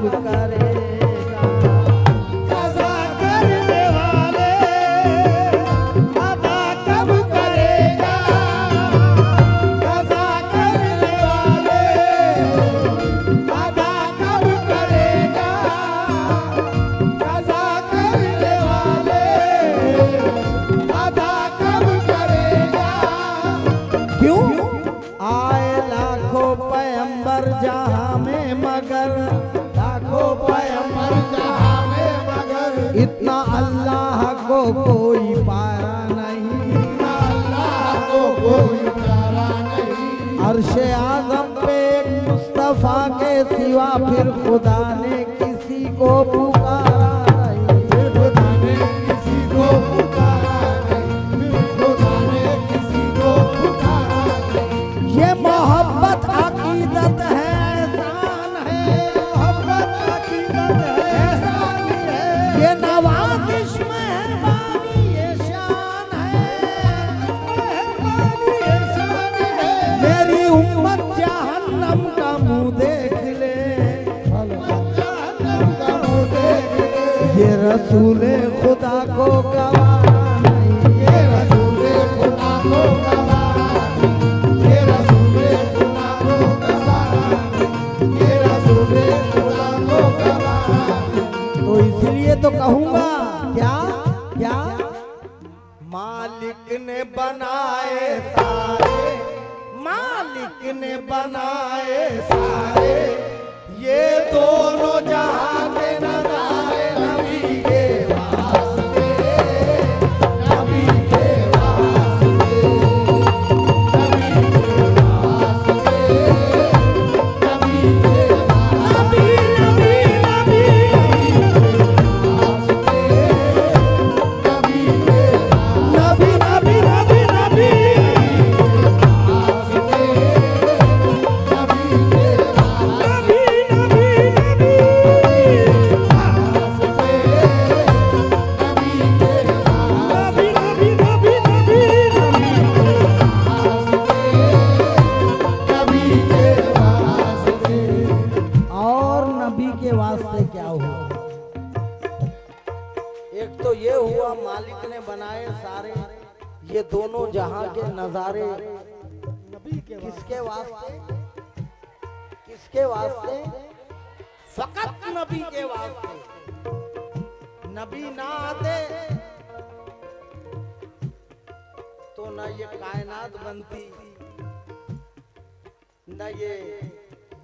कब करेगा, कज़ा करने वाले अदा कब करेगा, कज़ा करने वाले अदा कब करेगा, कज़ा करने वाले अदा कब करेगा। क्यों आए लाखों पैगंबर जहां में मगर, लाखों पैगंबर जहां में मगर इतना अल्लाह को कोई पारा नहीं, इतना अल्लाह को कोई प्यारा नहीं। अर्शे आज़म पे एक मुस्तफा के सिवा फिर खुदा ने किसी को पुकारा नहीं, फिर खुदा ने किसी को पुकारा नहीं, फिर खुदा ने किसी को पुकारा नहीं। ये मोहब्बत अकीदत है, एहसान है, मोहब्बत अकीदत है, एहसानी है। ये नवाज़िश मेहरबानी ये शान है, मेहरबानी एहसान है। मेरी उम्मत जहन्नम का मुंह देख ले, जहन्नम का मुंह देख ले। ये रसूले खुदा को गवारा नहीं, ये रसूले खुदा को गवारा नहीं, ये रसूले खुदा को गवारा नहीं, ये रसूले खुदा को गवारा नहीं। तो इसलिए तो कहूंगा क्या क्या, मालिक ने बनाए सारे, मालिक ने बनाए सारे, ये दोनों जहां के नजारे नबी के वास्ते, नबी के वास्ते, नबी के वास्ते, नबी के नबी नबी नबी वास्ते, नबी के नबी नबी नबी नबी वास्ते, नबी के नबी नबी नबी और नबी के वास्ते क्या हुआ? एक तो ये हुआ मालिक ने बनाए सारे, ये दोनों जहां के नजारे किसके वास्ते, किसके वास्ते? फकत नबी के वास्ते। नबी ना आते तो न ये कायनात बनती, न ये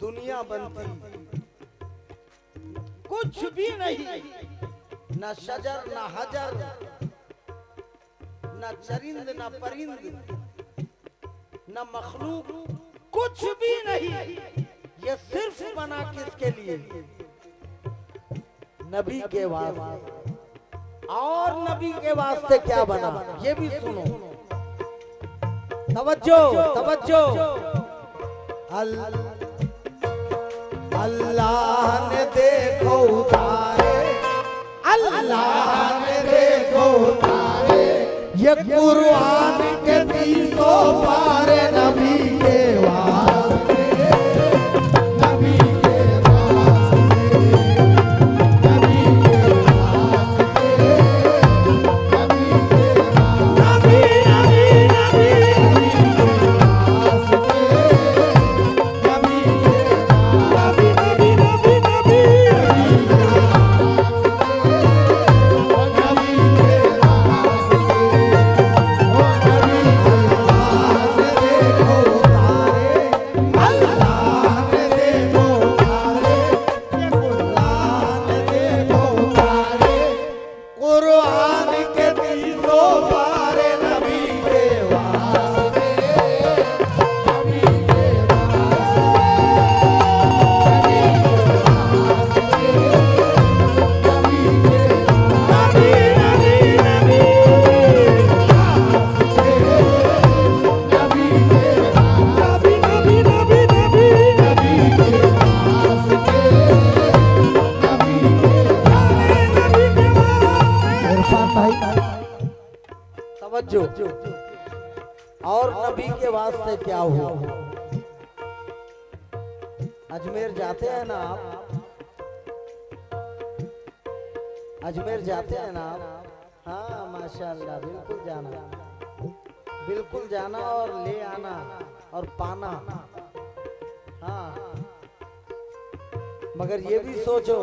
दुनिया बनती, कुछ भी नहीं, न शजर न हजर, न चरिंद न परिंद, न मखलूक, कुछ भी नहीं। ये सिर्फ बना किसके लिए? नबी के वास्ते। और नबी के वास्ते क्या बना ये भी सुनो, तवज्जो तवज्जो। अल्लाह ने देखो उतारे, अल्लाह ने देखो उतारे, ये कुरान के 300 पारे नबी के वास्ते, नबी के वास्ते, नबी के वास्ते, नबी के नबी नबी नबी वास्ते, नबी के नबी नबी नबी नबी कुरान के 300 पारे नबी के वास्ते, नबी नबी नबी नबी नबी नबी नबी इरफान भाई तवज्जो। और नबी के वास्ते क्या हुआ? अजमेर जाते हैं ना आप, अजमेर जाते हैं ना आप? हाँ माशाल्लाह, बिल्कुल जाना और ले आना और पाना। हाँ मगर ये भी सोचो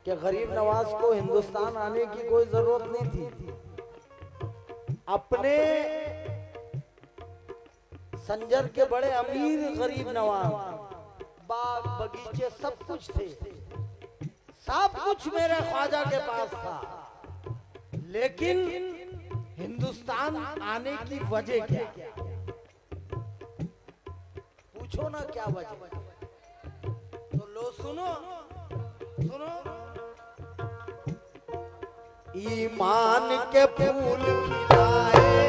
कि गरीब नवाज को हिंदुस्तान आने की कोई जरूरत नहीं थी। अपने संजर के बड़े अमीर गरीब नवाज, बाग बगीचे सब कुछ थे, सब कुछ मेरे ख्वाजा के पास था, लेकिन हिंदुस्तान आने की वजह क्या? पूछो ना क्या वजह। तो लो सुनो सुनो, ईमान के फूल खिलाए,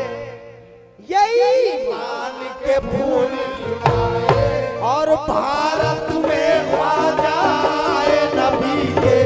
यही ईमान के फूल खिलाए, और भारत में ख्वाजा आए नबी के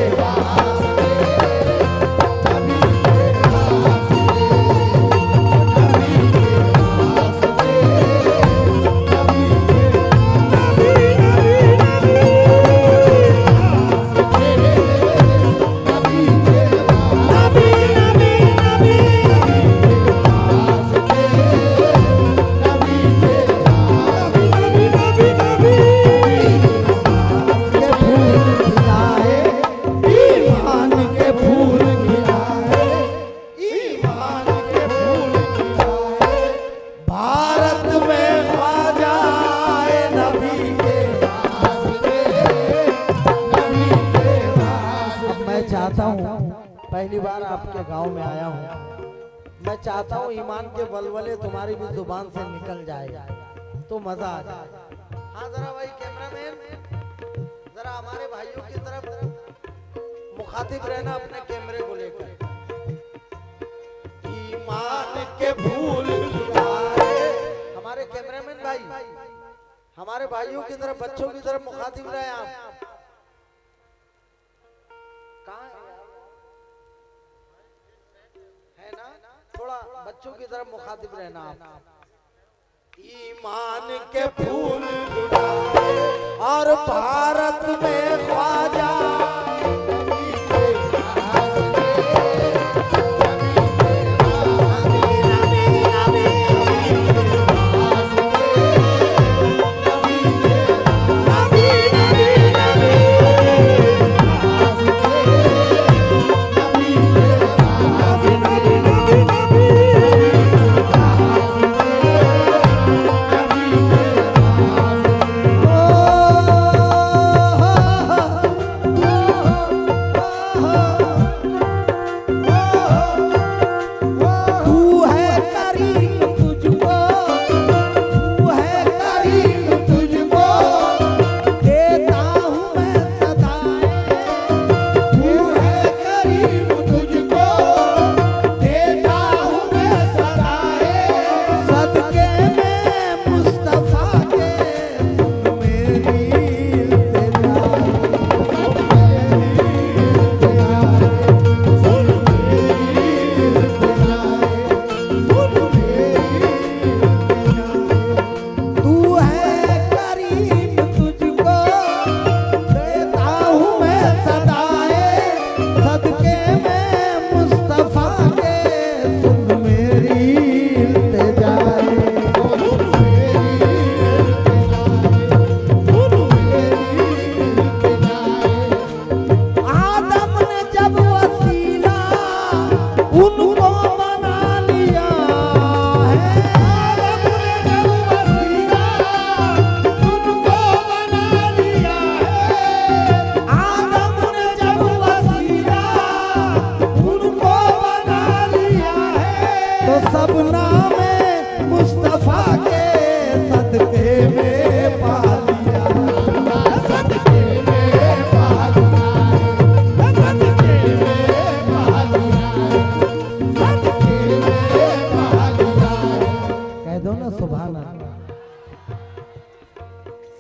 पहली बार आपके गांव में आया हूं, मैं चाहता हूं ईमान के बलबले तुम्हारी भी जुबान से निकल जाए तो मजा आ जाए। हाँ जरा भाई कैमरामैन, जरा हमारे भाइयों की तरफ मुखातिब रहना अपने कैमरे को लेकर। ईमान के फूल खिलाए, हमारे कैमरामैन भाई हमारे भाइयों की तरफ, बच्चों की तरफ मुखातिब रहे आप। कहाँ है ना, थोड़ा बच्चों की तरफ मुखातिब रहना आप। ईमान के फूल खिलाए और भारत में ख्वाजा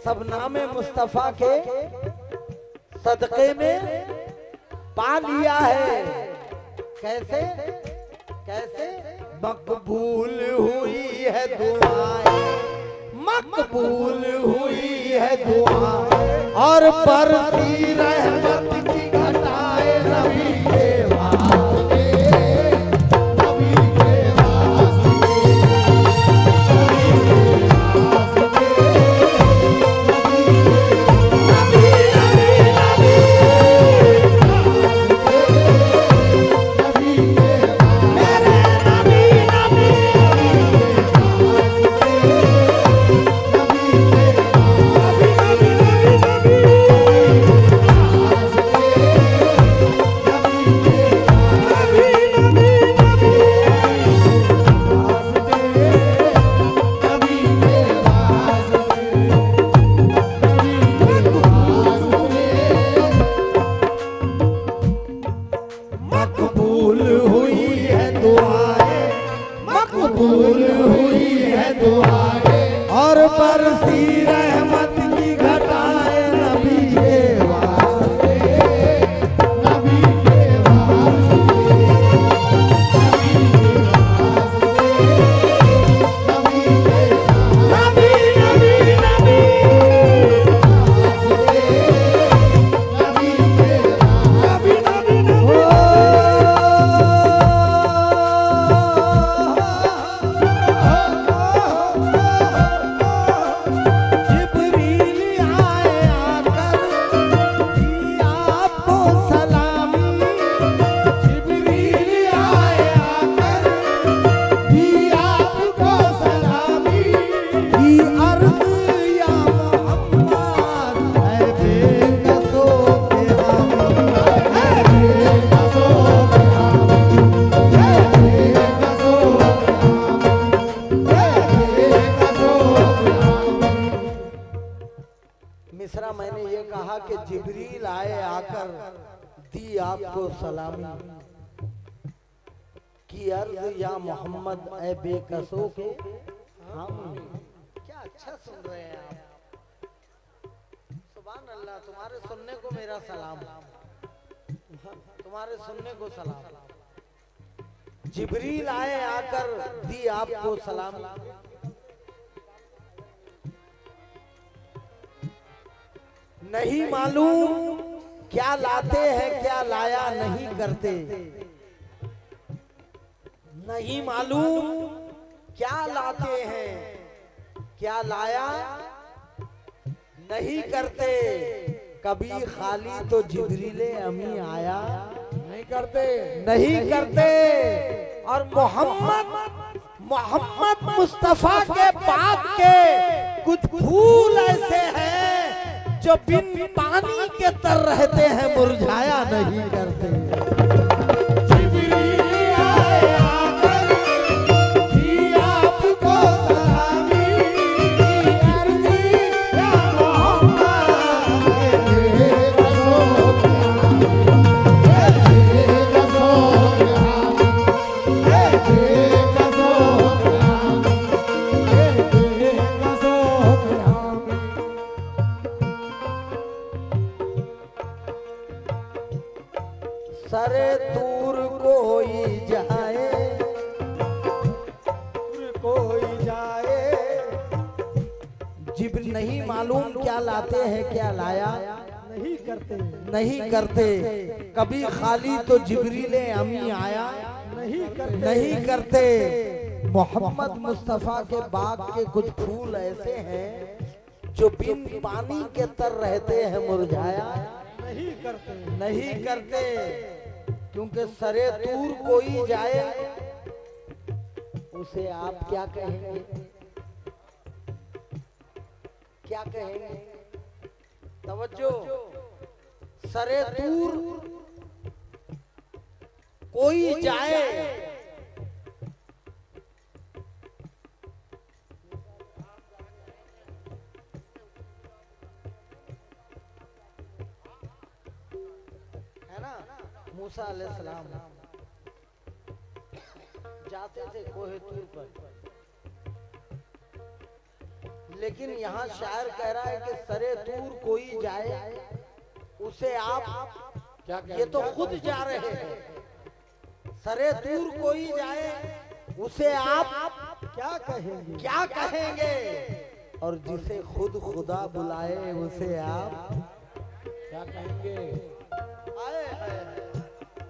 सब नामे मुस्तफा के सदके में पा लिया है। कैसे कैसे? मकबूल हुई है दुआएं, मकबूल हुई है दुआएं, और बरसी रहमत की घटाए नबी आकर दी आपको सलामी, की अर्ज या मोहम्मद ए बेकसों के हम। क्या अच्छा सुन रहे हैं आप, सुभान अल्लाह। तुम्हारे सुनने को मेरा सलाम, तुम्हारे सुनने को सलाम। जिब्रील आए आकर दी आपको सलाम। नहीं मालूम क्या लाते हैं क्या लाया नहीं करते, नहीं मालूम क्या लाते हैं क्या लाया नहीं करते। कभी खाली तो जिब्रील अमी आया नहीं करते, नहीं करते। और मोहम्मद मुस्तफा के बाप के कुछ फूल ऐसे हैं जो बिन पानी के तर रहते हैं, मुरझाया नहीं करते। सरे दूर कोई जाए, कोई जाए, जिब्रील नहीं मालूम क्या लाते हैं क्या लाया नहीं करते, नहीं करते। कभी खाली तो जिब्रील अमी आया नहीं करते, नहीं करते। मोहम्मद मुस्तफा के बाग के कुछ फूल ऐसे हैं जो बिन पानी के तर रहते हैं, मुरझाया नहीं करते, नहीं करते। क्योंकि सरे दूर कोई जाए उसे आप क्या कहेंगे, क्या कहेंगे? तवज्जो। सरे दूर कोई जाए, है ना? मूसा अलैहिस्सलाम जाते थे कोहे तूर पर, लेकिन यहाँ शायर कह रहा है कि सरे दूर कोई जाए उसे आप क्या ये तो खुद जा रहे हैं। सरे दूर कोई जाए उसे आप क्या कहेंगे, क्या कहेंगे? और जिसे खुद खुदा बुलाए उसे आप क्या कहेंगे? आए है,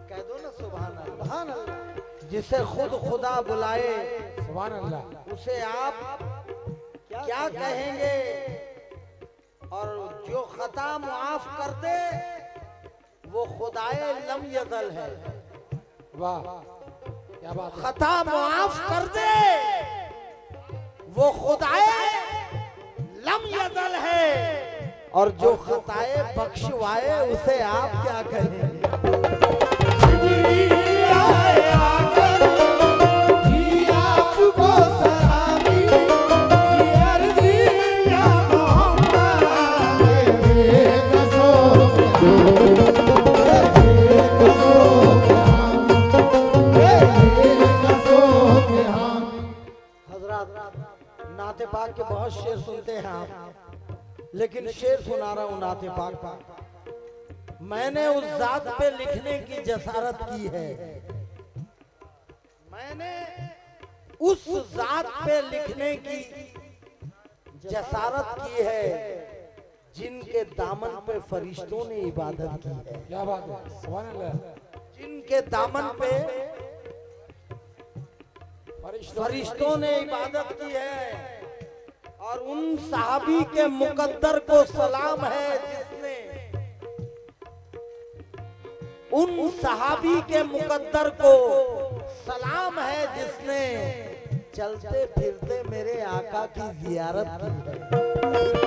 कह दो ना सुभान अल्लाह। सुभान अल्लाह, जिसे खुद खुदा बुलाए सुभान अल्लाह, उसे आप क्या कहेंगे? और जो खता मुआफ कर दे वो खुदाए लम यज़ल है। वाह क्या बात है। खता मुआफ कर दे वो खुदाए लम यज़ल है। और जो खताए बख्शवाए उसे आप क्या कहेंगे? नाते पाक के बहुत शेर सुनते हैं आप, लेकिन शेर सुना रहा हूं नाते पाक का। मैंने उस जात पे लिखने की जसारत की है, मैंने उस जात पे लिखने की जसारत की है जिनके दामन पे फरिश्तों ने इबादत की है। क्या बात है, सुभान अल्लाह। जिनके दामन पे फरिश्तों ने इबादत की है। और उन सहाबी के मुकद्दर को सलाम है जिसने, उन सहाबी के मुकद्दर को सलाम है जिसने चलते फिरते मेरे आका की जियारत की है।